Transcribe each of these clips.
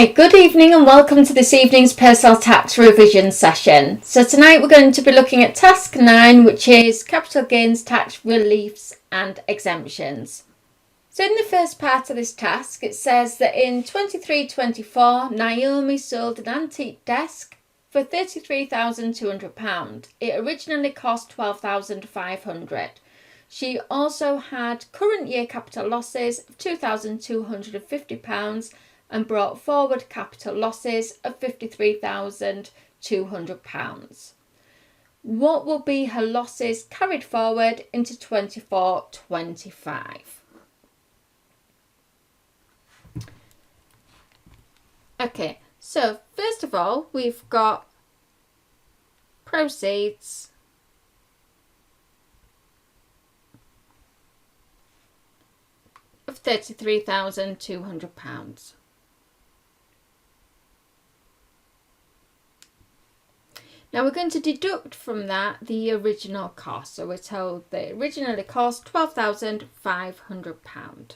Hi, good evening and welcome to this evening's personal tax revision session. So tonight we're going to be looking at task 9, which is capital gains tax reliefs and exemptions. So in the first part of this task, it says that in 23-24, Naomi sold an antique desk for £33,200. It originally cost £12,500. She also had current year capital losses of £2,250 and brought forward capital losses of £53,200. What will be her losses carried forward into 24-25? Okay, so first of all, we've got proceeds of £33,200. Now we're going to deduct from that the original cost. So we're told that it originally cost £12,500.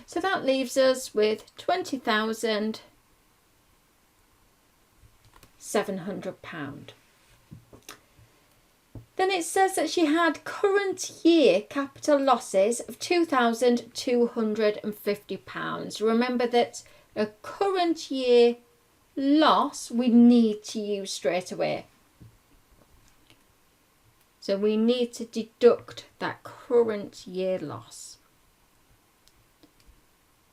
So that leaves us with £20,700. Then it says that she had current year capital losses of £2,250. Remember that a current year loss we need to use straight away. So we need to deduct that current year loss.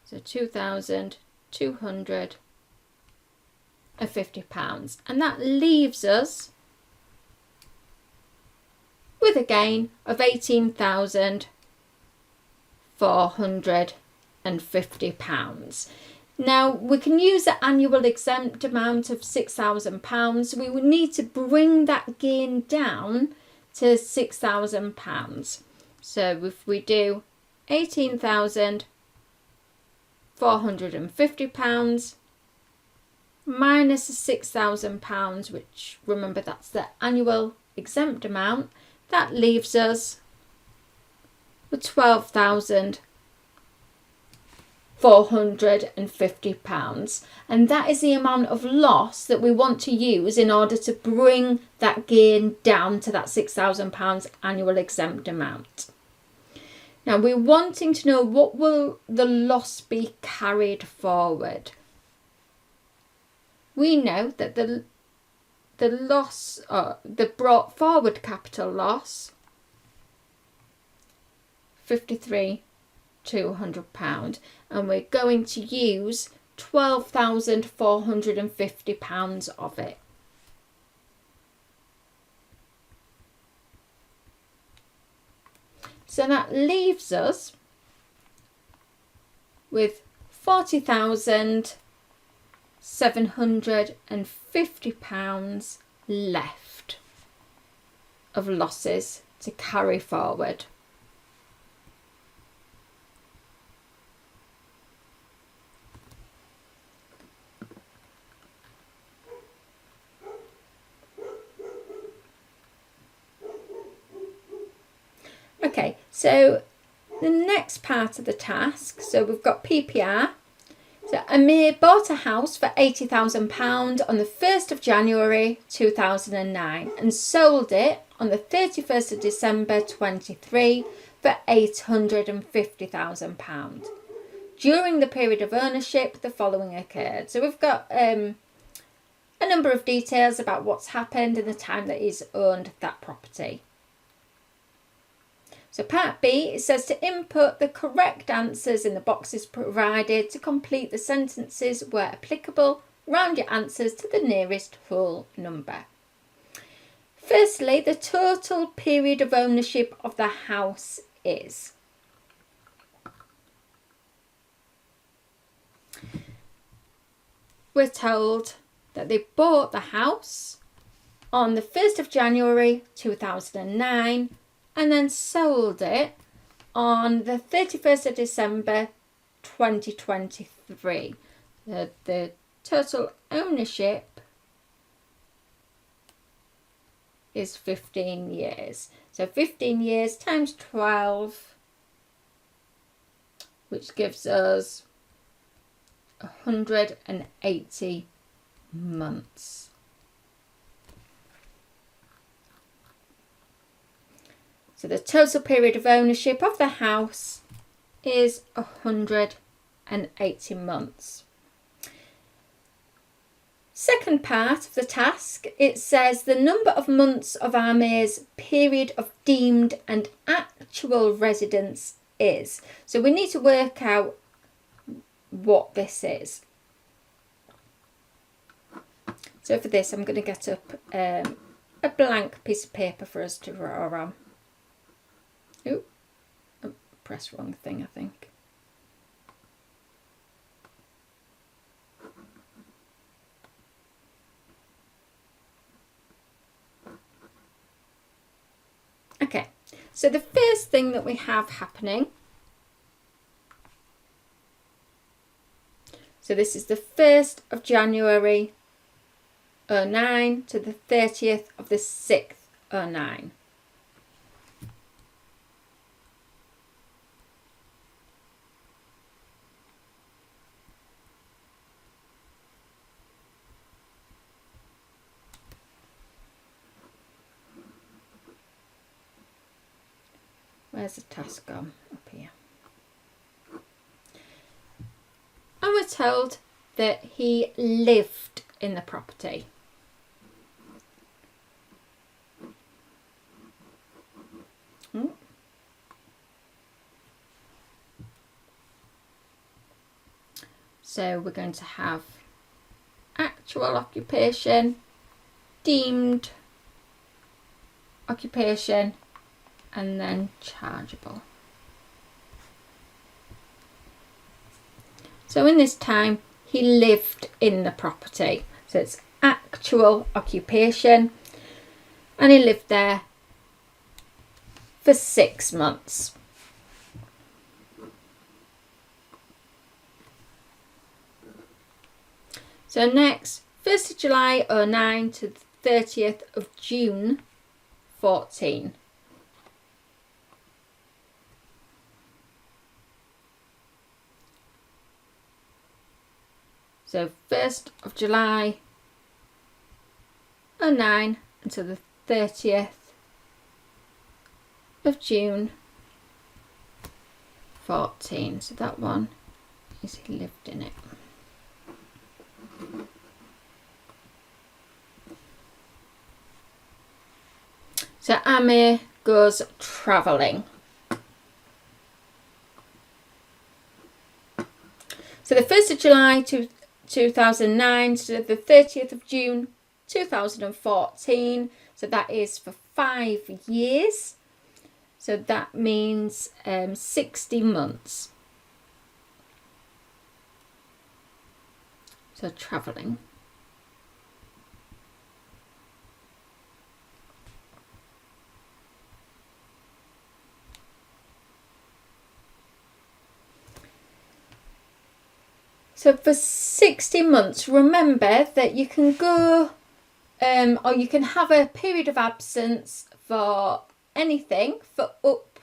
So £2,250. And that leaves us with a gain of £18,450. Now we can use the annual exempt amount of £6,000. We would need to bring that gain down to £6,000. So if we do £18,450 minus the £6,000, which remember that's the annual exempt amount, that leaves us with £12,450, and that is the amount of loss that we want to use in order to bring that gain down to that £6,000 annual exempt amount. Now we're wanting to know what will the loss be carried forward. We know that the loss, the brought forward capital loss, £53,200, and we're going to use £12,450 of it. So that leaves us with £40,750 left of losses to carry forward. Okay, so the next part of the task, so we've got PPR. So Amir bought a house for £80,000 on the 1st of January 2009 and sold it on the 31st of December 23 for £850,000. During the period of ownership, the following occurred. So we've got a number of details about what's happened in the time that he's owned that property. So part B, it says to input the correct answers in the boxes provided to complete the sentences where applicable. Round your answers to the nearest whole number. Firstly, the total period of ownership of the house is. We're told that they bought the house on the 1st of January 2009 and then sold it on the 31st of December 2023. The total ownership is 15 years. So 15 years times 12, which gives us 180 months. So the total period of ownership of the house is 180 months. Second part of the task, it says the number of months of Amir's period of deemed and actual residence is. So we need to work out what this is. So for this, I'm going to get up a blank piece of paper for us to draw on. Ooh, I pressed wrong thing, I think. Okay, so the first thing that we have happening, so this is the 1st of January 09 to the 30th of the 6th 09. Where's the task gone? Up here. And we're told that he lived in the property. So we're going to have actual occupation, deemed occupation, and then chargeable. So in this time, he lived in the property. So it's actual occupation, and he lived there for 6 months. So next, 1st of July 09 to the 30th of June 14. So 1st of July 09 until the 30th of June 14. So that one is he lived in it. So Amir goes travelling. So the 1st of July 2009 to the 30th of June 2014. So that is for 5 years. So that means 60 months. So travelling. So for 60 months, remember that you can go or you can have a period of absence for anything for up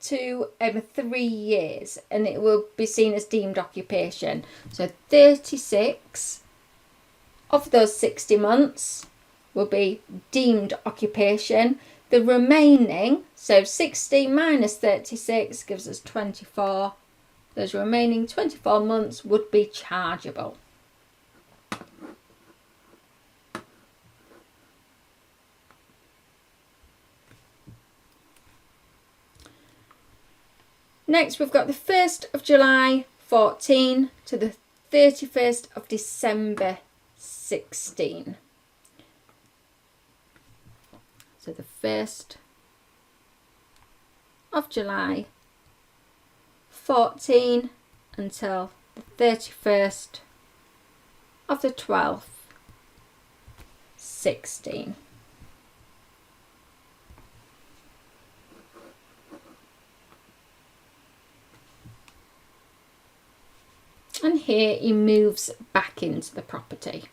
to 3 years, and it will be seen as deemed occupation. So 36 of those 60 months will be deemed occupation. The remaining, so 60 minus 36 gives us 24. Those remaining 24 months would be chargeable. Next, we've got the 1st of July 14 to the 31st of December 16. So the 1st of July 14 until the 31st of the 12th 16. And here he moves back into the property.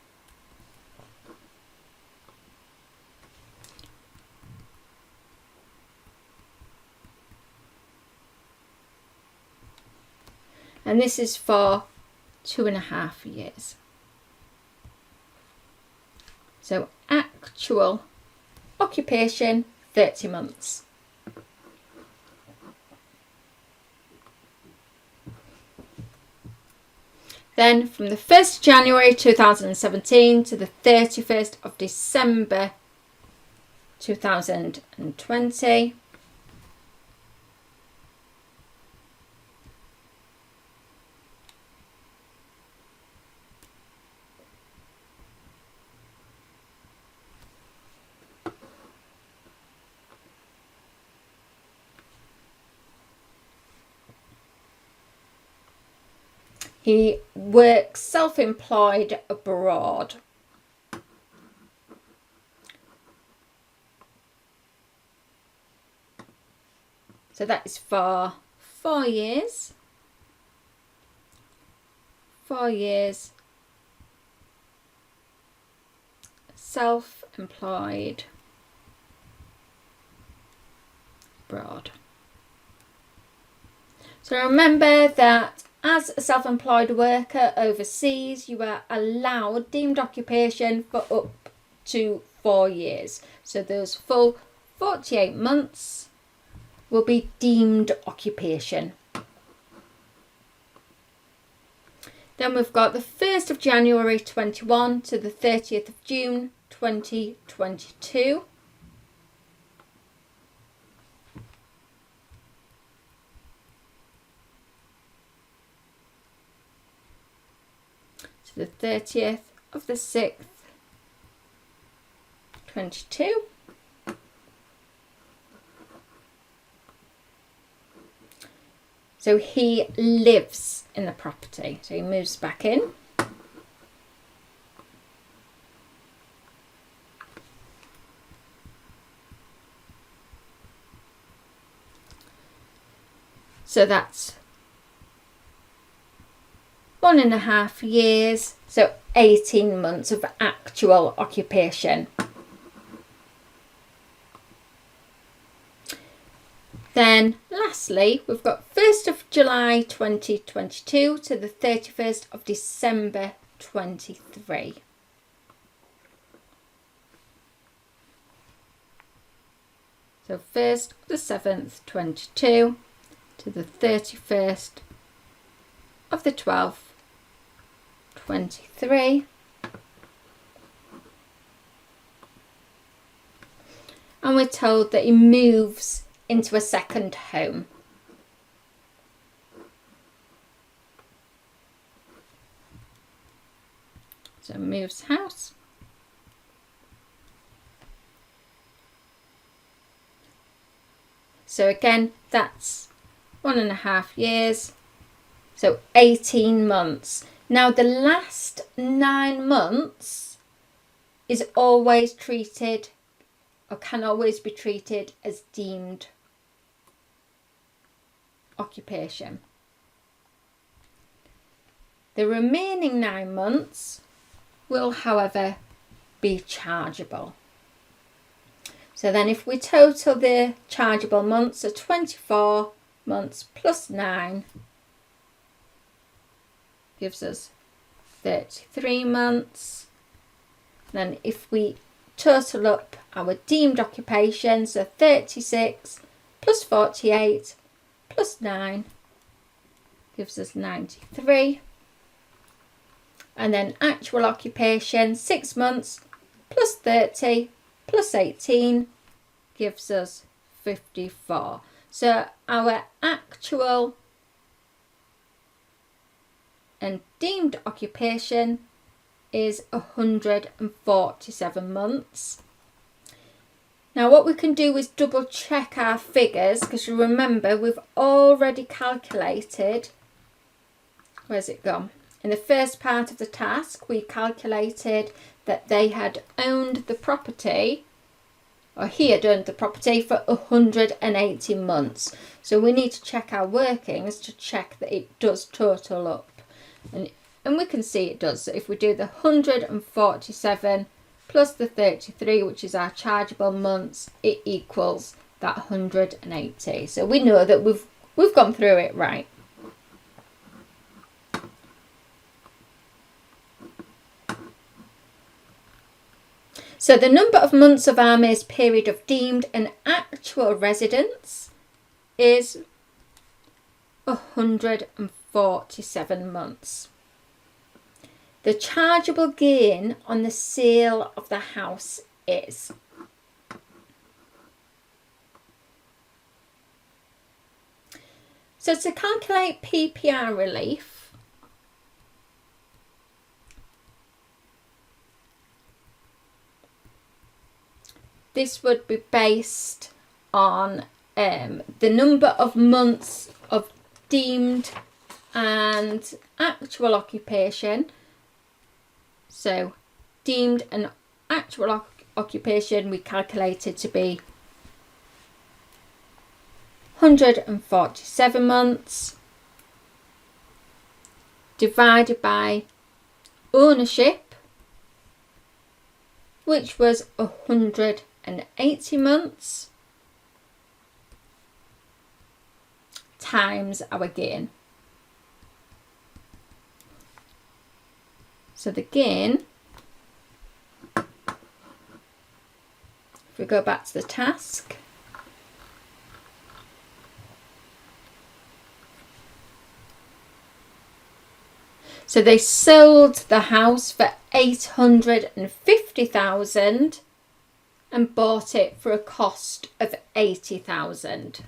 and this is for 2.5 years. So actual occupation 30 months. Then from the 1st of January 2017 to the 31st of December 2020, he works self-employed abroad. So that is for 4 years. 4 years self-employed abroad. So remember that as a self-employed worker overseas, you are allowed deemed occupation for up to 4 years. So those full 48 months will be deemed occupation. Then we've got the 1st of January 21 to the 30th of June 2022. The 30th of the 6th, 22. So he lives in the property. So he moves back in. So that's 1.5 years, so 18 months of actual occupation. Then lastly, we've got 1st of July 2022 to the 31st of December 23. So 1st of the 7th 22 to the 31st of the 12th 23, and we're told that he moves into a second home. So moves house. So again, that's 1.5 years, so 18 months. Now the last 9 months is always treated, or can always be treated, as deemed occupation. The remaining 9 months will, however, be chargeable. So then if we total the chargeable months, so 24 months plus 9 gives us 33 months. Then if we total up our deemed occupation, so 36 plus 48 plus 9 gives us 93. And then actual occupation, 6 months plus 30 plus 18 gives us 54. So our actual and deemed occupation is 147 months. Now what we can do is double check our figures, because you remember we've already calculated, where's it gone? In the first part of the task we calculated that they had owned the property, or he had owned the property for 180 months. So we need to check our workings to check that it does total up. And we can see it does. So if we do the 147 plus the 33, which is our chargeable months, it equals that 180. So we know that we've gone through it right. So the number of months of Amir's period of deemed and actual residence is 147 months. The chargeable gain on the sale of the house is. So to calculate PPR relief, this would be based on the number of months of deemed and actual occupation. So deemed and actual occupation we calculated to be 147 months divided by ownership, which was 180 months, times our gain. So the gain, if we go back to the task, so they sold the house for 850,000 and bought it for a cost of 80,000.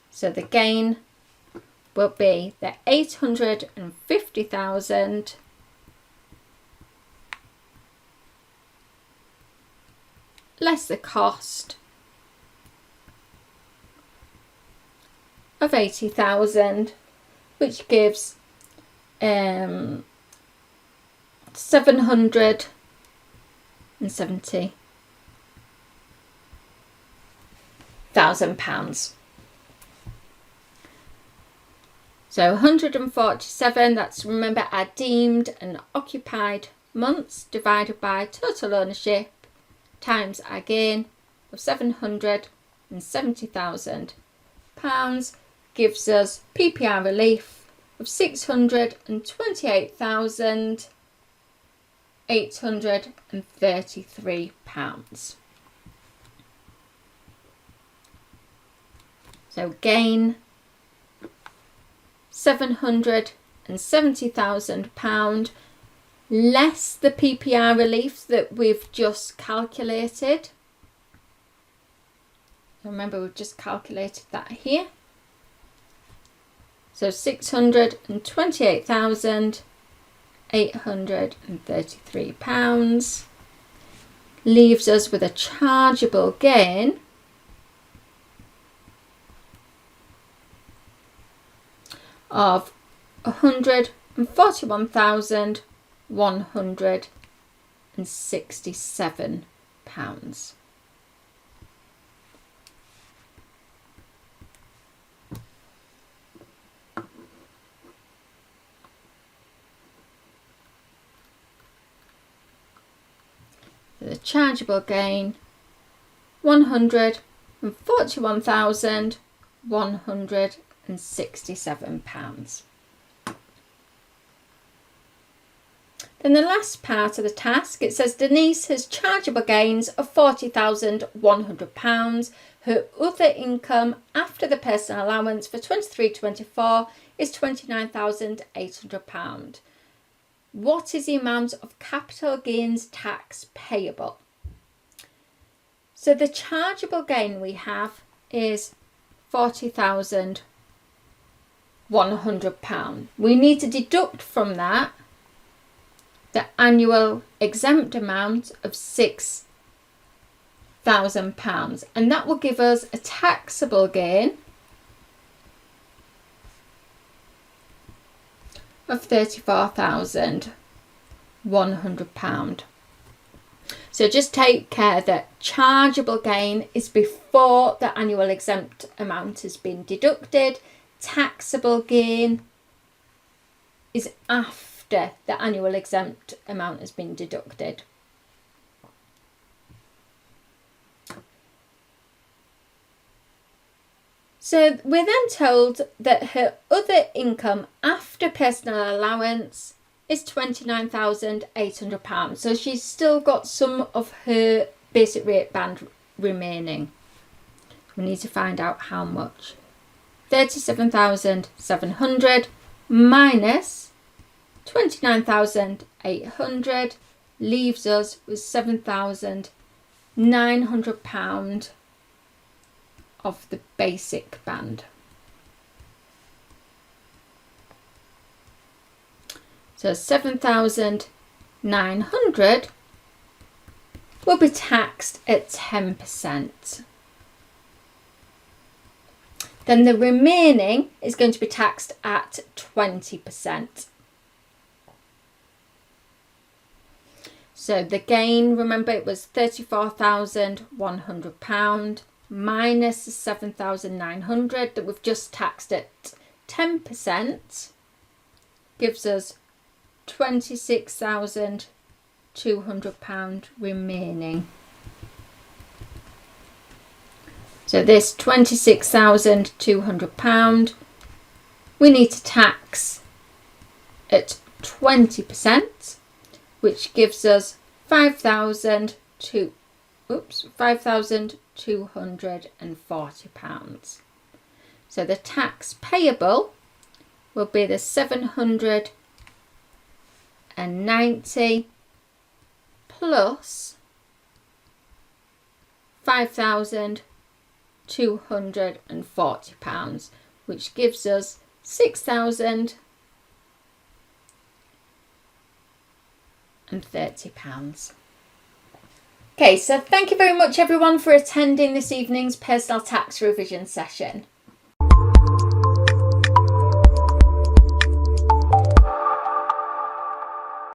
So the gain will be the 850,000 less the cost of 80,000, which gives £770,000. So 147, that's, remember, our deemed and occupied months divided by total ownership times our gain of £770,000 gives us PPR relief of £628,833. So gain £770,000 less the PPR relief that we've just calculated. Remember, we've just calculated that here. So £628,833 leaves us with a chargeable gain of £141,167. The chargeable gain, £141,167. Then the last part of the task, it says Denise has chargeable gains of £40,100. Her other income after the personal allowance for 23-24 is £29,800. What is the amount of capital gains tax payable? So the chargeable gain we have is £40,100. We need to deduct from that the annual exempt amount of £6,000, and that will give us a taxable gain of £34,100. So just take care that chargeable gain is before the annual exempt amount has been deducted. Taxable gain is after the annual exempt amount has been deducted. So we're then told that her other income after personal allowance is £29,800. So she's still got some of her basic rate band remaining. We need to find out how much. 37,700 minus 29,800 leaves us with £7,900 of the basic band. So 7,900 will be taxed at 10%. Then the remaining is going to be taxed at 20%. So the gain, remember, it was £34,100 minus the 7,900 that we've just taxed at 10%, gives us £26,200 remaining. So this £26,200 we need to tax at 20%, which gives us £5,240. So the tax payable will be the 790 plus £5,240, which gives us £6,030. Okay, so thank you very much everyone for attending this evening's personal tax revision session.